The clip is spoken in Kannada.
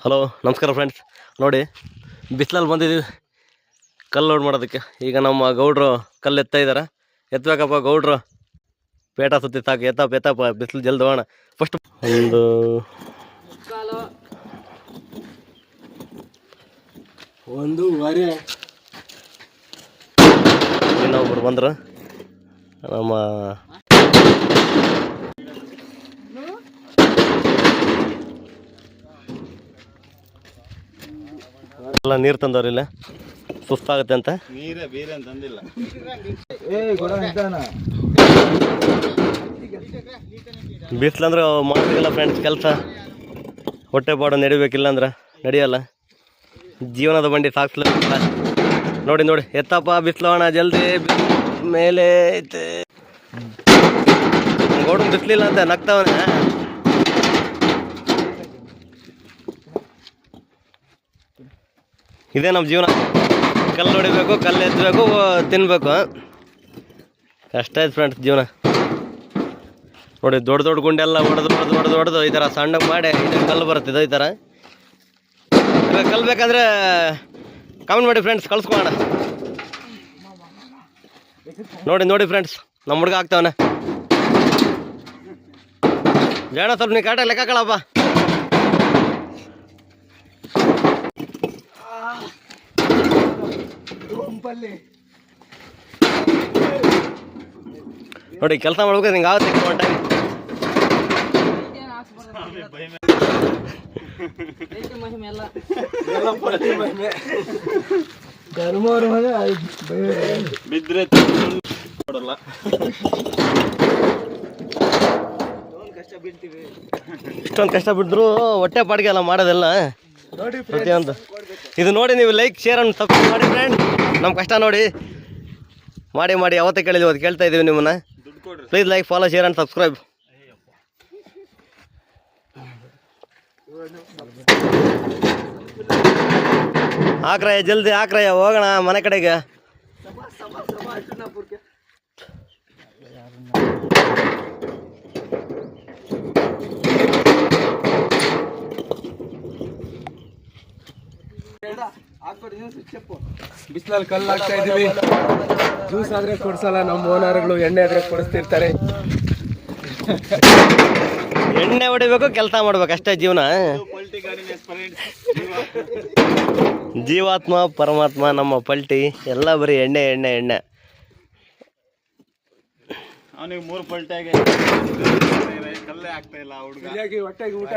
ಹಲೋ ನಮಸ್ಕಾರ ಫ್ರೆಂಡ್ಸ್. ನೋಡಿ ಬಿಸಿಲಲ್ಲಿ ಬಂದಿದ್ದೀವಿ ಕಲ್ಲು ಲೋಡ್ ಮಾಡೋದಕ್ಕೆ. ಈಗ ನಮ್ಮ ಗೌಡ್ರು ಕಲ್ಲು ಎತ್ತಾ ಇದ್ದಾರೆ. ಎತ್ತಬೇಕಪ್ಪ ಗೌಡ್ರು, ಪೇಟ ಸುತ್ತಿ ಸಾಕು. ಎತ್ತಪ್ಪ ಬಿಸಿಲು ಜಲ್ದಿ ಹೋಗೋಣ. ಫಸ್ಟ್ ಒಂದೂವರೆ ಇನ್ನೊಬ್ರು ಬಂದರು. ನಮ್ಮ ಎಲ್ಲ ನೀರು ತಂದವ್ರಿಲ್ಲ, ಸುಸ್ತಾಗುತ್ತೆ ಅಂತ. ಬಿಸಿಲಂದ್ರೆ ಮಾಡೋದಿಲ್ಲ ಫ್ರೆಂಡ್ಸ್ ಕೆಲಸ. ಹೊಟ್ಟೆ ಪಾಡು ನಡಿಬೇಕಿಲ್ಲ ಅಂದ್ರೆ ನಡೆಯಲ್ಲ. ಜೀವನದ ಬಂಡಿ ಸಾಕ್ಸ್ಲ. ನೋಡಿ ನೋಡಿ ಎತ್ತಪ್ಪ ಬಿಸಿಲೋಣ ಜಲ್ದಿ. ಮೇಲೆ ಐತೆ ಗೌಡ ಬಿಸಿಲಿಲ್ಲ ಅಂತ ನಗ್ತಾವನೆ. ಇದೇ ನಮ್ಮ ಜೀವನ. ಕಲ್ಲು ಹೊಡಿಬೇಕು, ಕಲ್ಲು ಎತ್ತಬೇಕು, ತಿನ್ನಬೇಕು. ಕಷ್ಟ ಆಯ್ತು ಫ್ರೆಂಡ್ಸ್ ಜೀವನ. ನೋಡಿ ದೊಡ್ಡ ದೊಡ್ಡ ಗುಂಡೆಲ್ಲ ಹೊಡೆದು ಈ ಥರ ಸಣ್ಣಗೆ ಮಾಡಿ ಇದು ಕಲ್ಲು ಬರುತ್ತೆ. ಈ ಥರ ಕಲ್ಲು ಬೇಕಂದ್ರೆ ಕಮೆಂಟ್ ಮಾಡಿ ಫ್ರೆಂಡ್ಸ್, ಕಳ್ಸ್ಕೊಳ್ಳೋಣ. ನೋಡಿ ಫ್ರೆಂಡ್ಸ್, ನಮ್ಮ ಹುಡುಗ ಆಗ್ತಾವನೆ. ಜನ ಸ್ವಲ್ಪ ನೀ ಕಾಟ ಲೆಕ್ಕ ಕಳಪ್ಪ. ನೋಡಿ ಕೆಲಸ ಮಾಡ್ಬೇಕು, ನಿಂಗೆ ಆಗುತ್ತೆ ಒಂದು ಟೈಮ್. ಬಿದ್ರೆ ಇಷ್ಟೊಂದು ಕಷ್ಟ ಬಿಟ್ಟಿದ್ರು ಹೊಟ್ಟೆ ಪಾಡಿಗೆ ಎಲ್ಲ ಮಾಡೋದೆಲ್ಲ ಪ್ರತಿಯೊಂದು. ಇದು ನೋಡಿ ನೀವು ಲೈಕ್ ಶೇರ್ ಅನ್ನು ಸಬ್ಸ್ಕ್ರೈಬ್ ಮಾಡಿ ಫ್ರೆಂಡ್. ನಮ್ಮ ಕಷ್ಟ ನೋಡಿ ಮಾಡಿ ಯಾವತ್ತೇ ಕೇಳಿದ್ವಿ ಅದು ಕೇಳ್ತಾ ಇದ್ದೀವಿ ನಿಮ್ಮನ್ನ. Please like, follow, share and subscribe. ಹಾಕ್ರಯ್ಯ ಜಲ್ದಿ ಹಾಕ್ರಯ್ಯ, ಹೋಗೋಣ ಮನೆ ಕಡೆಗೆ. ಬಿಸಿಲಲ್ಲಿ ಕಲ್ಲು ಹಾಕ್ತಾ ಇದೀವಿ. ಜ್ಯೂಸ್ ಆದ್ರೆ ಕೊಡ್ಸಲ್ಲ ನಮ್ಮ ಓನರ್ಗಳು, ಎಣ್ಣೆ ಆದ್ರೆ ಕೊಡಿಸ್ತಿರ್ತಾರೆ. ಎಣ್ಣೆ ಹೊಡಿಬೇಕು, ಕೆಲಸ ಮಾಡ್ಬೇಕು, ಅಷ್ಟೇ ಜೀವನ. ಜೀವಾತ್ಮ ಪರಮಾತ್ಮ ನಮ್ಮ ಪಲ್ಟಿ ಎಲ್ಲ ಬರೀ ಎಣ್ಣೆ. ಅವನಿಗೆ 3 ಪಲ್ಟಿಯಾಗಿ ಕಲ್ಲೇ ಆಗ್ತಾ ಇಲ್ಲ ಹುಡುಗ. ಹೊಟ್ಟೆಗೆ ಊಟ